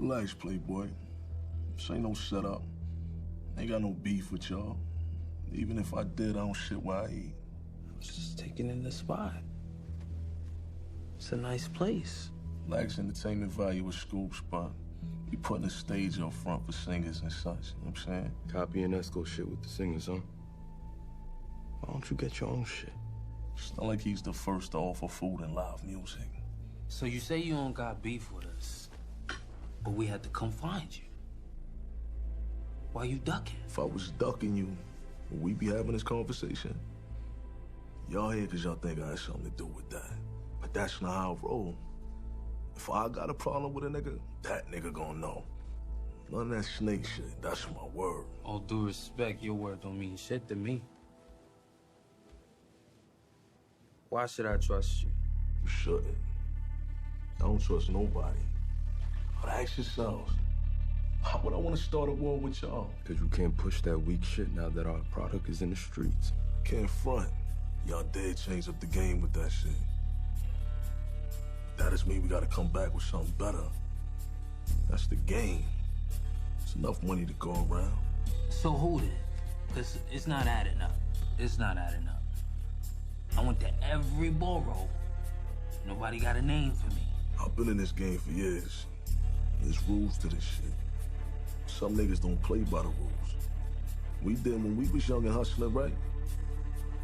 Relax, playboy. This ain't no setup. Ain't got no beef with y'all. Even if I did, I don't shit where I eat. I was just taking in the spot. It's a nice place. Lacks entertainment value with Scoop Spot. You putting a stage up front for singers and such, you know what I'm saying? Copying Esco shit with the singers, huh? Why don't you get your own shit? It's not like he's the first to offer food and live music. So you say you don't got beef with us, but we had to come find you. Why you ducking? If I was ducking you, would we be having this conversation? Y'all here because y'all think I had something to do with that. But that's not how I roll. If I got a problem with a nigga, that nigga gonna know. None of that snake shit, that's my word. All due respect, your word don't mean shit to me. Why should I trust you? You shouldn't. I don't trust nobody. But ask yourselves, how would I want to start a war with y'all? Because you can't push that weak shit now that our product is in the streets. Can't front. Y'all did change up the game with that shit. That just mean we gotta come back with something better. That's the game. It's enough money to go around. So who then? Because it's not adding up. It's not adding up. I went to every borough. Nobody got a name for me. I've been in this game for years. There's rules to this shit. Some niggas don't play by the rules. We did when we was young and hustling, right?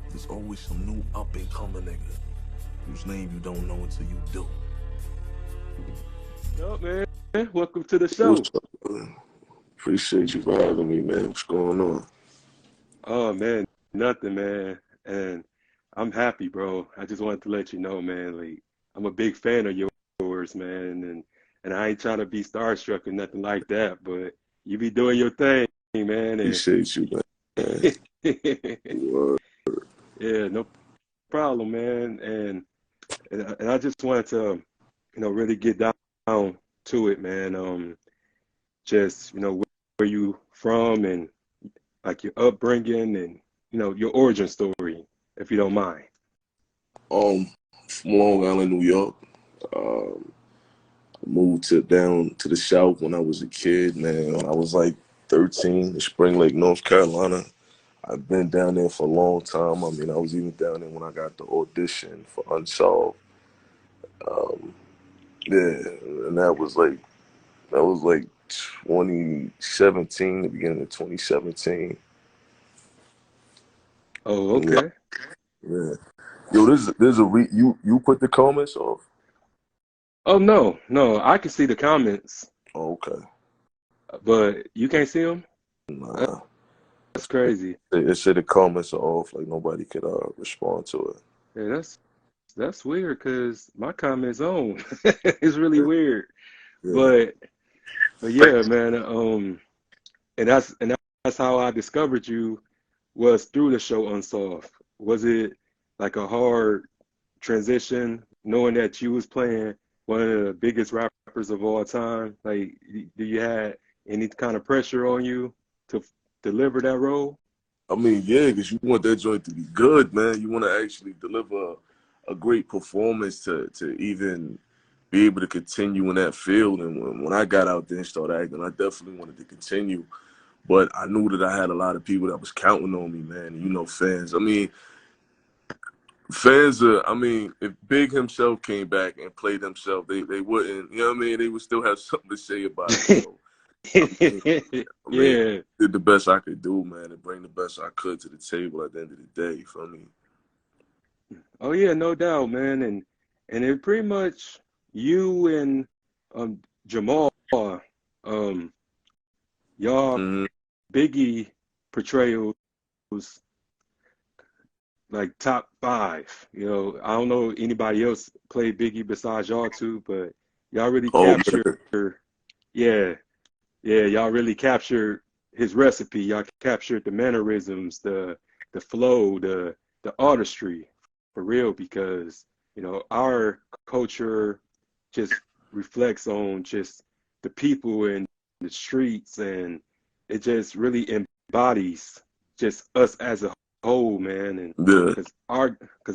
There's always some new up-and-coming nigga whose name you don't know until you do. Yo, man. Welcome to the show. What's up, brother? Appreciate you for having me, man. What's going on? Oh, man. Nothing, man. And I'm happy, bro. I just wanted to let you know, man, like, I'm a big fan of yours, man. And I ain't trying to be starstruck or nothing like that, but you be doing your thing, man. And Appreciate you, man. yeah, no problem, man. And I just wanted to, really get down to it, man. Just, where you from and like your upbringing and, your origin story, if you don't mind. From Long Island, New York. I moved down to the South when I was a kid, man. When I was like 13 in Spring Lake, North Carolina. I've been down there for a long time. I mean, I was even down there when I got the audition for Unsolved. Yeah, and that was like 2017, the beginning of 2017. Oh, Yeah. okay. Yeah. Yo, you put the comments off? Oh, no, I can see the comments, Oh, okay. but you can't see them? Nah. That's crazy. It said the comments are off, like nobody could respond to it. Yeah, that's weird because my comment's on. It's really weird. Yeah. But yeah, man, and that's how I discovered you was through the show Unsolved. Was it like a hard transition knowing that you was playing one of the biggest rappers of all time? Like, do you had any kind of pressure on you to deliver that role? I mean, yeah, because you want that joint to be good, man. You want to actually deliver a great performance to even be able to continue in that field. And when I got out there and started acting, I definitely wanted to continue. But I knew that I had a lot of people that was counting on me, man. And, fans. I mean, if Big himself came back and played himself, they wouldn't, they would still have something to say about it. So, Yeah. did the best I could do, man, and bring the best I could to the table at the end of the day, you feel me? Oh yeah, no doubt, man. And it pretty much you and Jamal, y'all Mm-hmm. Biggie portrayals like top 5. I don't know anybody else played Biggie besides y'all two, but y'all really Oh, captured, yeah, y'all really captured his recipe. Y'all captured the mannerisms, the flow, the artistry, for real, because our culture just reflects on just the people in the streets, and it just really embodies just us as a whole, man. And yeah. because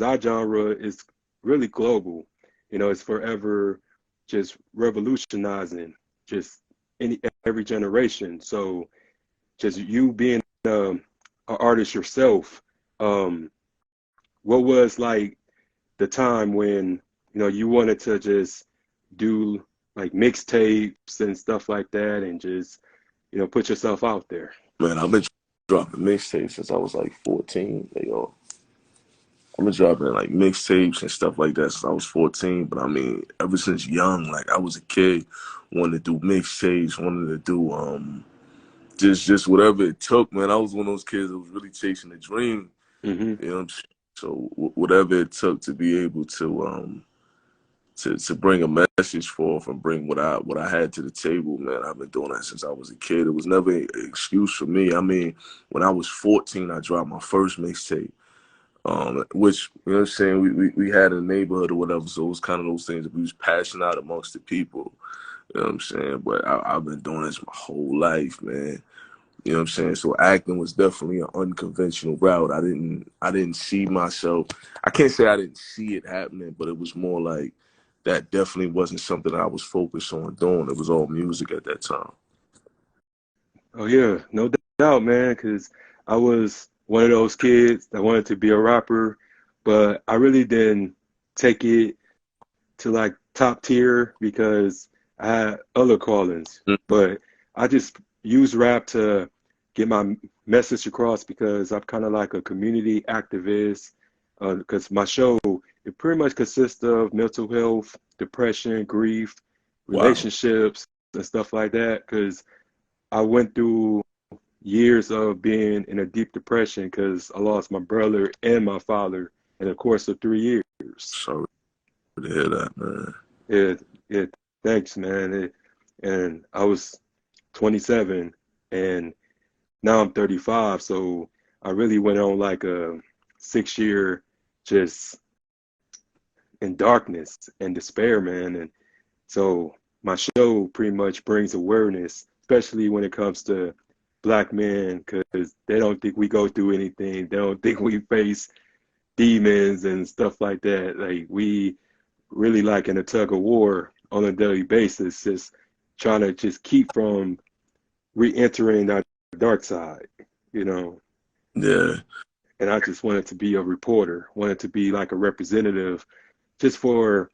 our genre is really global, it's forever just revolutionizing just every generation. So just you being an artist yourself, um, what was like the time when you wanted to just do like mixtapes and stuff like that, and just put yourself out there? Man, I've been dropping mixtapes since I was like 14. I've been dropping like mixtapes and stuff like that since I was 14. But I mean, ever since young, like I was a kid, wanted to do mixtapes, wanted to do just whatever it took, man. I was one of those kids that was really chasing a dream. Hmm. You know what I'm saying? So whatever it took to be able to bring a message forth and bring what I had to the table, man. I've been doing that since I was a kid. It was never an excuse for me. I mean, when I was 14, I dropped my first mixtape. Which, you know what I'm saying, we had in the neighborhood or whatever, so it was kind of those things that we was passing out amongst the people, you know what I'm saying? But I've been doing this my whole life, man. You know what I'm saying? So acting was definitely an unconventional route. I didn't see myself. I can't say I didn't see it happening, but it was more like that definitely wasn't something I was focused on doing. It was all music at that time. Oh yeah, no doubt, man. Because I was one of those kids that wanted to be a rapper, but I really didn't take it to like top tier because I had other callings. Mm. But I just use rap to get my message across because I'm kind of like a community activist. Because my show, it pretty much consists of mental health, depression, grief, Wow. relationships, and stuff like that. Because I went through years of being in a deep depression because I lost my brother and my father in the course of 3 years. Sorry to hear that, man. Yeah, yeah, thanks, man. And I was 27, and now I'm 35, so I really went on like a 6 year just in darkness and despair, man. And so my show pretty much brings awareness, especially when it comes to black men, because they don't think we go through anything. They don't think we face demons and stuff like that. Like we really like in a tug of war on a daily basis, just trying to just keep from re-entering that dark side, you know. Yeah. And I just wanted to be a reporter, wanted to be like a representative, just for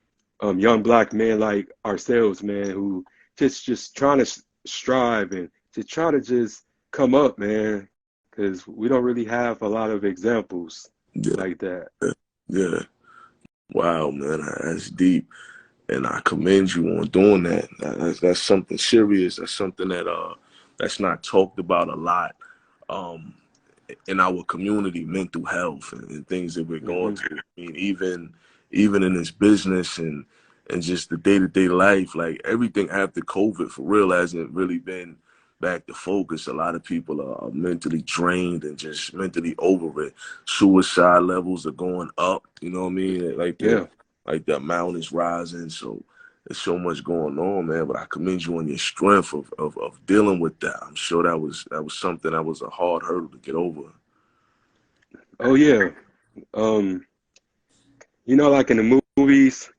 young black men like ourselves, man, who just trying to strive and to try to just come up, man, because we don't really have a lot of examples Yeah. like that. Yeah. Wow, man. That's deep. And I commend you on doing that. That's something serious. That's something that's not talked about a lot um, in our community. Mental health and things that we're going Hmm. through. I mean, even in this business and just the day-to-day life, like everything after COVID for real hasn't really been back to focus. A lot of people are mentally drained and just mentally over it. Suicide levels are going up. You know what I mean? Yeah. Like the amount is rising. So there's so much going on, man. But I commend you on your strength of dealing with that. I'm sure that was something that was a hard hurdle to get over. Oh yeah. Um, like in the movies,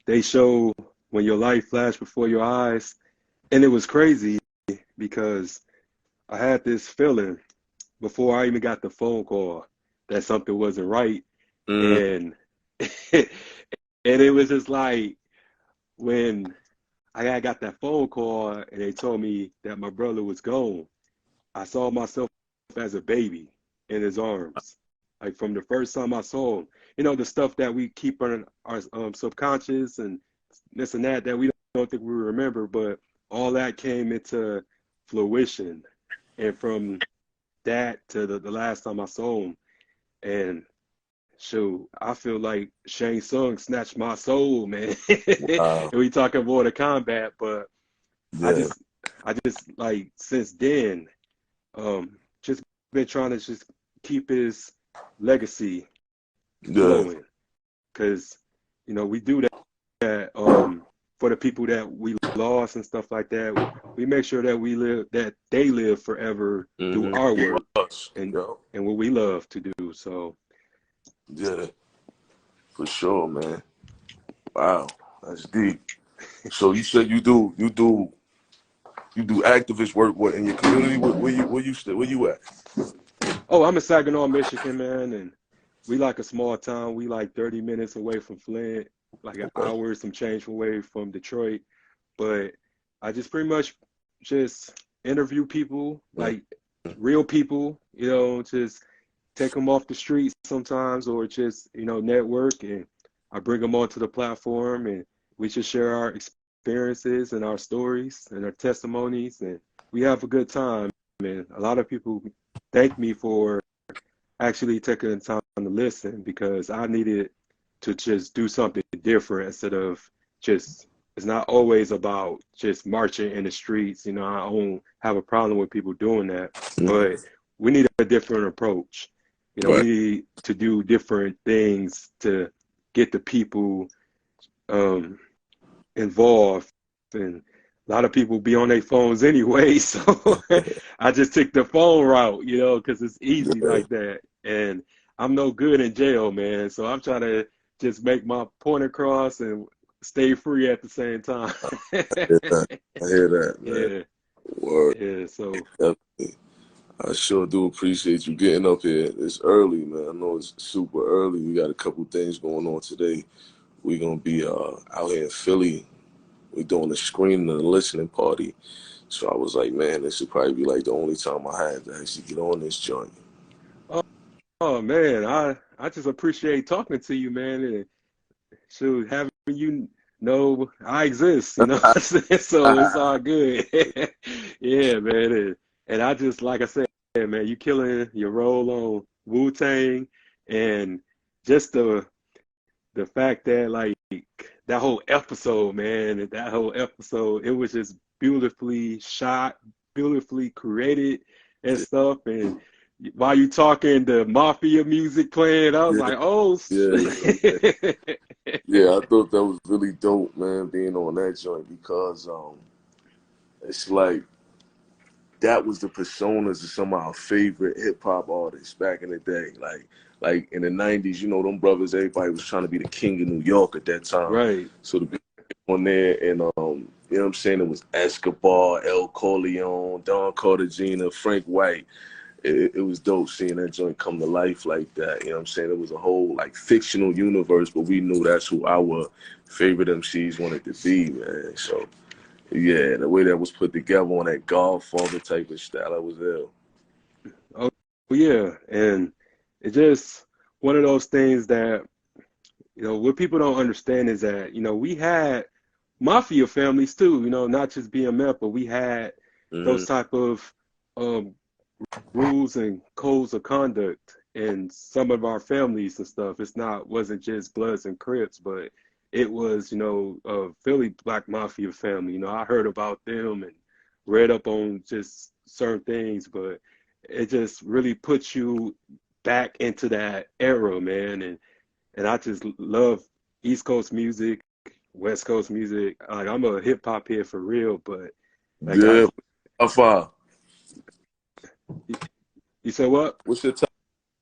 they show when your life flashed before your eyes, and it was crazy because I had this feeling before I even got the phone call that something wasn't right, Mm, and and it was just like when I got that phone call and they told me that my brother was gone, I saw myself as a baby in his arms. Like from the first time I saw him, the stuff that we keep on our subconscious and this and that we don't think we remember, but all that came into fruition. And from that to the last time I saw him, and shoot, I feel like Shang Tsung snatched my soul, man. And wow. we talking Mortal Kombat, but I Yeah. just, I just like since then, just been trying to just keep his legacy Yeah. flowing, because we do that for the people that we lost and stuff like that. We make sure that that they live forever through Mm-hmm. our work and Yo. and what we love to do. So Yeah. For sure, man. Wow. That's deep. So you said you do You do activist work, what, in your community? Where you at? Oh, I'm in Saginaw, Michigan, man, and we like a small town. We like 30 minutes away from Flint, like an Okay. hour, some change away from Detroit. But I just pretty much just interview people, like real people, just take them off the streets sometimes, or just, network, and I bring them onto the platform, and we just share our experiences and our stories and our testimonies, and we have a good time. And a lot of people thank me for actually taking the time to listen, because I needed to just do something different instead of just, it's not always about just marching in the streets. I don't have a problem with people doing that, but we need a different approach. We Right. need to do different things to get the people involved. And a lot of people be on their phones anyway, so I just took the phone route, because it's easy like that. And I'm no good in jail, man. So I'm trying to just make my point across and stay free at the same time. I hear that, man. Yeah, Word. yeah. So Definitely. I sure do appreciate you getting up here. It's early, man. I know it's super early. We got a couple things going on today. We're gonna be out here in Philly. We're doing a screening and a listening party. So I was like, man, this should probably be like the only time I had to actually get on this joint. oh, oh man, I just appreciate talking to you, man, and shoot, having you know I exist, so it's all good. Yeah, man. And I just, like I said, man, you killing your role on Wu-Tang, and just the fact that, like, that whole episode, man, it was just beautifully shot, beautifully created and stuff. And while you talking, the mafia music playing, I was Yeah, like, oh, yeah, yeah. I thought that was really dope, man, being on that joint because it's like that was the personas of some of our favorite hip hop artists back in the day. Like in the '90s, them brothers, everybody was trying to be the king of New York at that time. right. So to be on there and you know what I'm saying, it was Escobar, El Corleone, Don Cartagena, Frank White. It was dope seeing that joint come to life like that. You know what I'm saying? It was a whole like fictional universe, but we knew that's who our favorite MCs wanted to be, man. So yeah, the way that was put together on that Godfather type of style, that was ill. Oh, yeah. And it just one of those things that, what people don't understand is that, we had mafia families too, not just BMF, but we had Hmm. those type of um, rules and codes of conduct in some of our families and stuff. Wasn't just Bloods and Crips, but it was, a Philly Black Mafia family. I heard about them and read up on just certain things, but it just really puts you back into that era, man. And I just love East Coast music, West Coast music. Like, I'm a hip hop head for real, but like Yeah, top five. you said what? What's your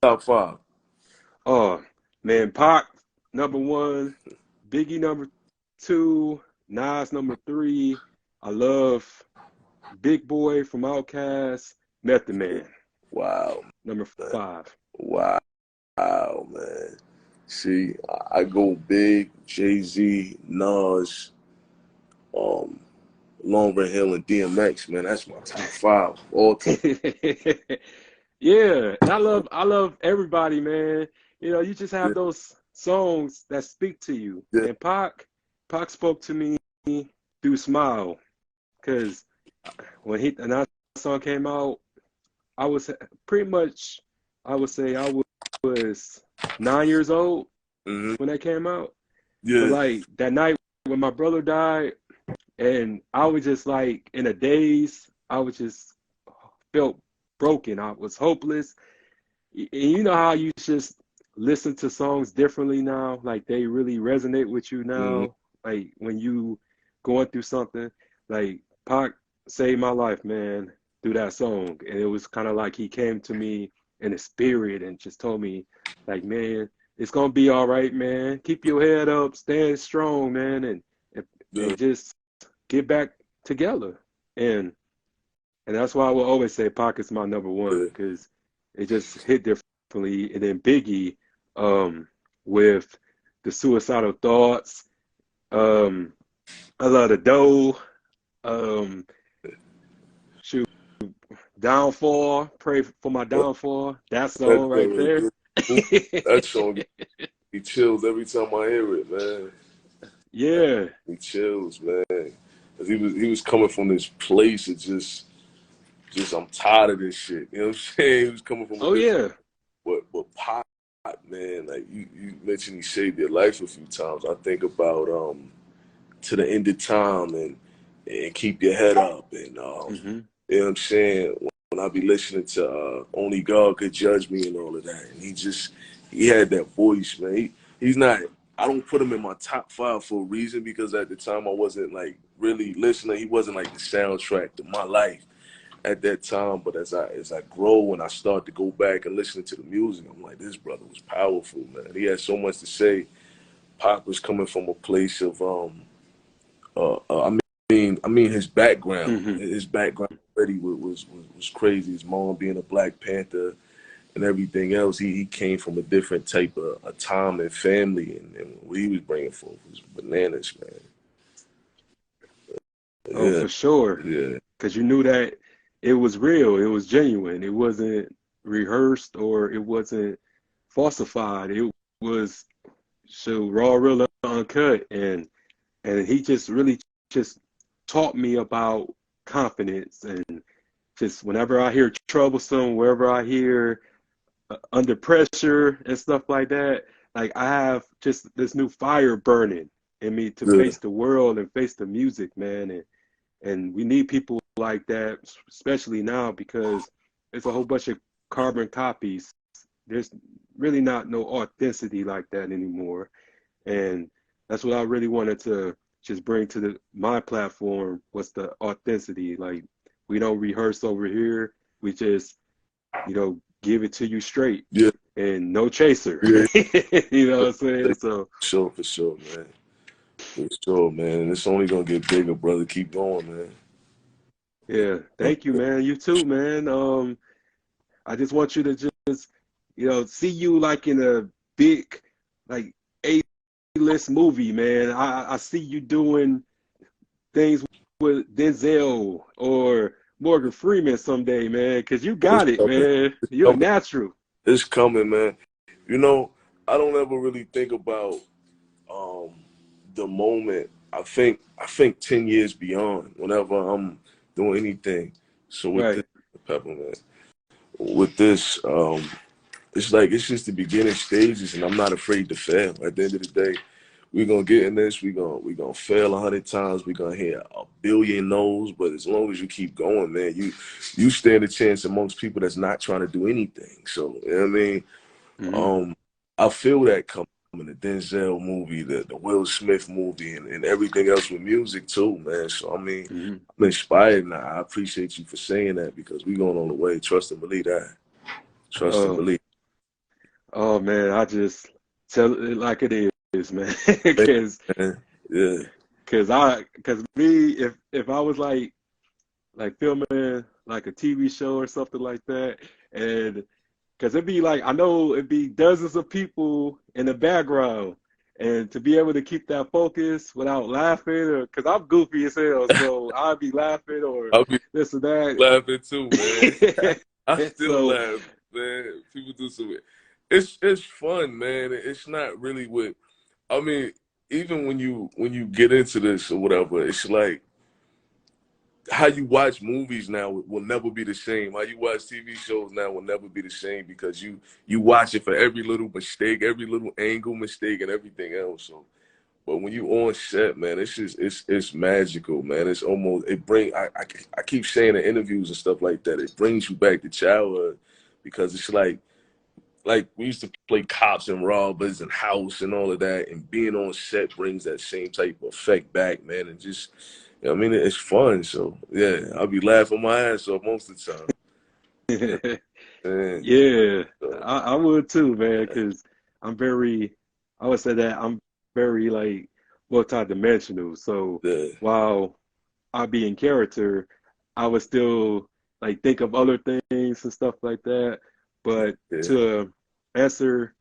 top five? Oh man, Pac #1, Biggie #2, Nas #3. I love Big Boy from Outkast, Method Man Wow, man. #5. Wow, man. See, I go big, Jay-Z, Nas, um, Lauryn Hill, and DMX, man. That's my top five all time. Yeah, and I love everybody, man. You just have Yeah, those songs that speak to you. yeah, And Pac spoke to me through Smile, because when that song came out, I was pretty much, I would say I was 9 years old hmm, when that came out. But yeah, like that night when my brother died, and I was just like in a daze, I was just felt broken. I was hopeless. And you know how you just listen to songs differently now, like they really resonate with you hmm, now. Like when you going through something, like Pac saved my life, man, through that song. And it was kind of like he came to me in a spirit and just told me, like, man, it's gonna be all right, man. Keep your head up, stand strong, man, and yeah, just get back together. And And that's why I will always say Pac is my number one Yeah. because it just hit differently. And then Biggie, with the suicidal thoughts, um, I love the dough, um, shoot, downfall, pray for my downfall. That That song right joint is there. good. Ooh, that song gives me chills every time I hear it, man. Yeah. Me chills, man. 'Cause he was coming from this place of just I'm tired of this shit. You know what I'm saying? He was coming from a Oh different, yeah. but Pop, man, like you mentioned, he saved your life a few times. I think about to the end of time and keep your head up and Hmm. you know what I'm saying. When I be listening to Only God Could Judge Me and all of that, and he had that voice, man. He's not. I don't put him in my top five for a reason because at the time I wasn't like really listening. He wasn't like the soundtrack to my life at that time. But as I grow and I start to go back and listen to the music, I'm like, this brother was powerful, man. He had so much to say. Pac was coming from a place of I mean his background. Hmm. His background already was crazy. His mom being a Black Panther and everything else. He came from a different type of a time and family, and what he was bringing forth was bananas, man. Oh, Yeah, for sure. yeah, Because you knew that it was real, it was genuine, it wasn't rehearsed or it wasn't falsified. It was so raw, real, uncut, and he just really just taught me about confidence and just whenever I hear troublesome, wherever I hear under pressure and stuff like that, like I have just this new fire burning in me to yeah, face the world and face the music, man, and we need people like that, especially now because it's a whole bunch of carbon copies. There's really not no authenticity like that anymore, and that's what I really wanted to just bring to my platform was the authenticity. Like we don't rehearse over here. We just give it to you straight yeah, and no chaser. yeah. You know what I'm saying? So For sure, man. For sure, man. And it's only gonna get bigger, brother. Keep going, man. yeah, Uh, thank you, man. You too, man. I just want you to just, see you like in a big, like A-list movie, man. I see you doing things with Denzel or Morgan Freeman someday, man, because you It's got it, coming. man. It's You're a coming. natural. It's coming, man. You know, I don't ever really think about um, the moment. I think 10 years beyond. Whenever I'm doing anything. So with Right. this peppermint, with this, it's like it's just the beginning stages, and I'm not afraid to fail. At the end of the day, we're gonna get in this. We gonna fail 100 times. We're gonna hear a billion no's, but as long as you keep going, man, you stand a chance amongst people that's not trying to do anything. So you know what I mean. Hmm. Um, I feel that coming. The Denzel movie, the Will Smith movie, and everything else with music too, man. So I mean, Hmm. I'm inspired now. I appreciate you for saying that because we going on the way. Trust and believe that. Trust and Oh, believe. oh man, I just tell it like it is, man. Thank Because you, man. Yeah. because me, if I was like filming like a TV show or something like that, and because it'd be like I know it'd be dozens of people in the background, and to be able to keep that focus without laughing, or because I'm goofy as hell, so I'd be laughing or I'll be this or laughing too, man. that. I And still so laugh, man. People do some. It's fun, man. It's not really what I mean. Even when you get into this or whatever, it's like how you watch movies now will never be the same. How you watch TV shows now will never be the same because you watch it for every little mistake, every little angle mistake, and everything else. So, but when you on set, man, it's just it's magical, man. It's almost I keep saying in interviews and stuff like that. It brings you back to childhood because it's like we used to play cops and robbers and house and all of that, and being on set brings that same type of effect back, man. And just, I mean, it's fun. So yeah, I'll be laughing my ass off most of the time. Man, yeah, so, I would too, man, because I'm very, I would say that I'm very like multi-dimensional. So yeah, while I be in character, I would still like think of other things and stuff like that. But Yeah. to answer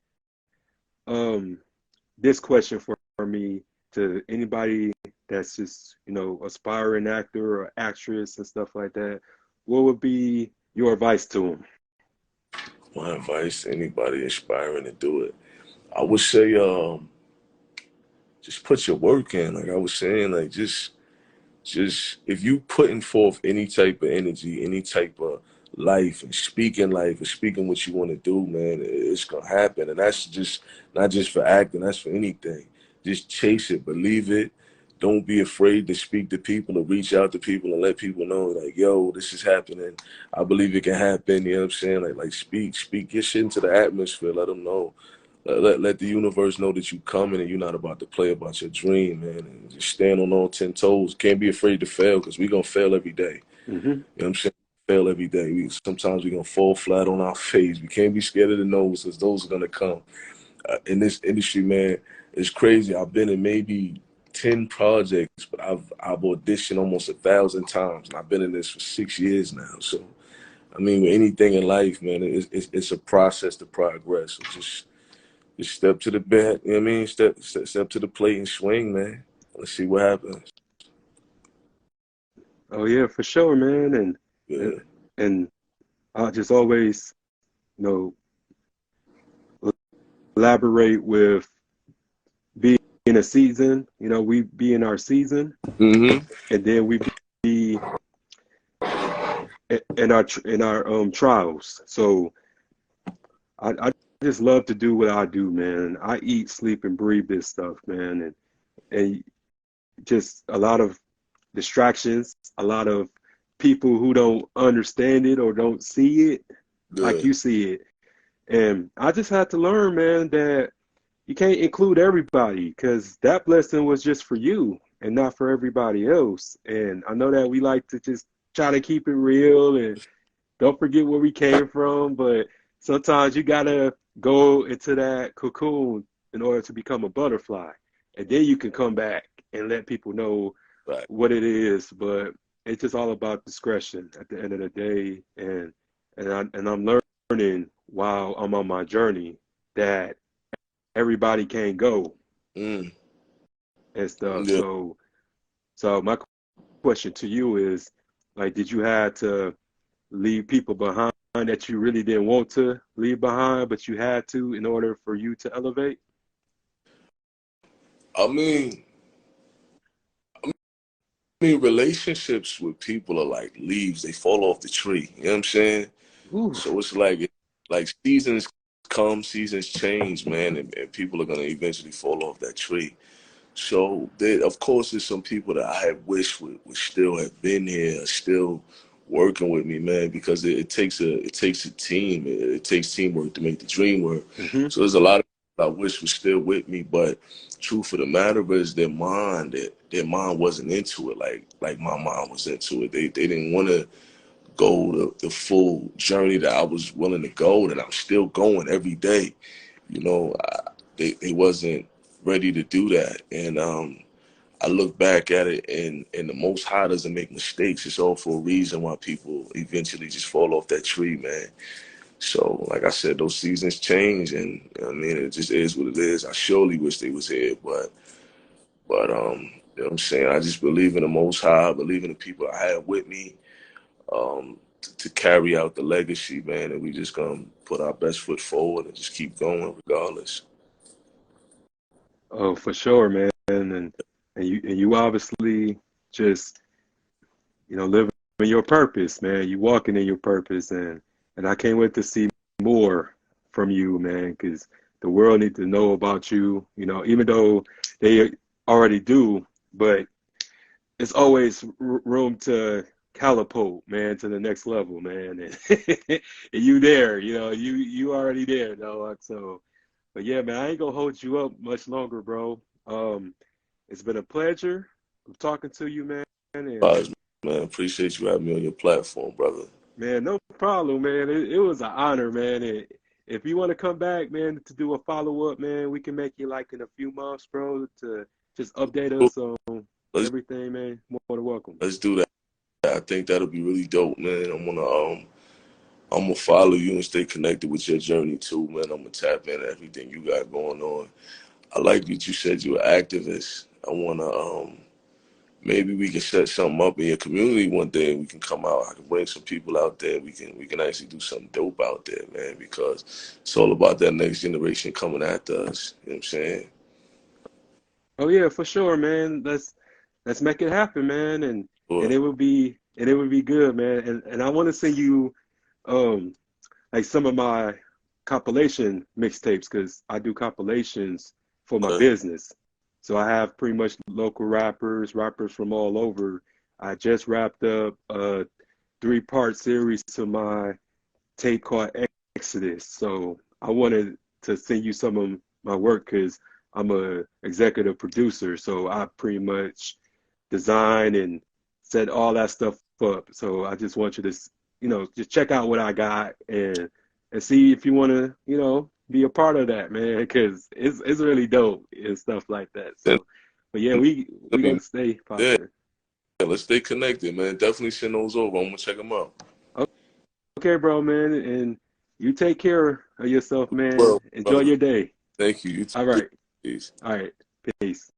this question for me, to anybody that's just, you know, aspiring actor or actress and stuff like that, what would be your advice to them? My advice to anybody aspiring to do it, I would say, just put your work in. Like I was saying, like just if you putting forth any type of energy, any type of life and speaking what you want to do, man, it's gonna happen. And that's just not just for acting, that's for anything. Just chase it, believe it. Don't be afraid to speak to people or reach out to people and let people know, like, yo, this is happening. I believe it can happen. You know what I'm saying? Like speak your shit into the atmosphere. Let them know. Let the universe know that you coming and you're not about to play about your dream, man. And just stand on all 10 toes. Can't be afraid to fail because we going to fail every day. Mm-hmm. You know what I'm saying? Fail every day. Sometimes we're going to fall flat on our face. We can't be scared of the nose because those are going to come. In this industry, man, it's crazy. I've been in maybe 10 projects, but I've auditioned almost 1,000 times. And I've been in this for 6 years now. So, I mean, with anything in life, man, it's a process to progress. So just step to the bat, you know what I mean? Step to the plate and swing, man. Let's see what happens. Oh yeah, for sure, man. And Yeah. and I just always, you know, elaborate with being in a season. You know, we be in our season, Mm-hmm. and then we be in our trials. So I just love to do what I do, man. I eat, sleep, and breathe this stuff, man, and just a lot of distractions, a lot of people who don't understand it or don't see it like Yeah. you see it. And I just had to learn, man, that you can't include everybody because that blessing was just for you and not for everybody else. And I know that we like to just try to keep it real and don't forget where we came from, but sometimes you gotta go into that cocoon in order to become a butterfly. And then you can come back and let people know Right. what it is. But it's just all about discretion at the end of the day. And I'm learning while I'm on my journey that everybody can't go Mm. and stuff. Yeah. So my question to you is, like, did you have to leave people behind that you really didn't want to leave behind, but you had to in order for you to elevate? I mean, relationships with people are like leaves. They fall off the tree. You know what I'm saying? Ooh. So it's like seasons come, seasons change, man, and people are gonna eventually fall off that tree. So there, of course, there's some people that I had wished would still have been here, still working with me, man, because it takes a team. It takes teamwork to make the dream work. Mm-hmm. So there's a lot of people I wish was still with me, but truth of the matter is their mind wasn't into it like my mind was into it. They didn't want to go the full journey that I was willing to go, and I'm still going every day. You know, they wasn't ready to do that, and I look back at it, and the Most High doesn't make mistakes. It's all for a reason why people eventually just fall off that tree, man. So, like I said, those seasons change, and I mean, it just is what it is. I surely wish they was here, but you know what I'm saying? I just believe in the Most High, I believe in the people I had with me, to carry out the legacy, man, and we just gonna put our best foot forward and just keep going regardless. Oh, for sure, man. And you obviously just, you know, living your purpose, man. You walking in your purpose, and I can't wait to see more from you, man, because the world needs to know about you. You know, even though they already do, but it's always room to catapult, man, to the next level, man. And you there, you know, you already there, dog. So, but yeah, man, I ain't gonna hold you up much longer, bro. It's been a pleasure talking to you, man. And Guys, man, appreciate you having me on your platform, brother. man, no problem, man. It was an honor, man. And if you want to come back, man, to do a follow up, man, we can make you like in a few months, bro, to just update us on Let's everything, man. More than welcome. let's do that. I think that'll be really dope, man. I'm gonna follow you and stay connected with your journey too, man. I'm gonna tap into everything you got going on. I like that you said you're an activist. I wanna maybe we can set something up in your community one day and we can come out. I can bring some people out there. We can actually do something dope out there, man, because it's all about that next generation coming after us. You know what I'm saying? Oh yeah, for sure, man. Let's make it happen, man, and Or, it would be good, man. And I want to send you um like some of my compilation mixtapes because I do compilations for my business. So I have pretty much local rappers from all over. I just wrapped up a 3-part series to my tape called Exodus. So I wanted to send you some of my work because I'm a executive producer. So I pretty much design and set all that stuff up. So I just want you to, just check out what I got and see if you want to, be a part of that, man, because it's really dope and stuff like that. and, So, but yeah, I we mean, gonna stay yeah, positive. let's stay connected, man. Definitely send those over. I'm gonna check them out. Okay, bro, man, and you take care of yourself, man. Well, Enjoy brother, your day. thank you. You All too. right, Peace. all right, peace.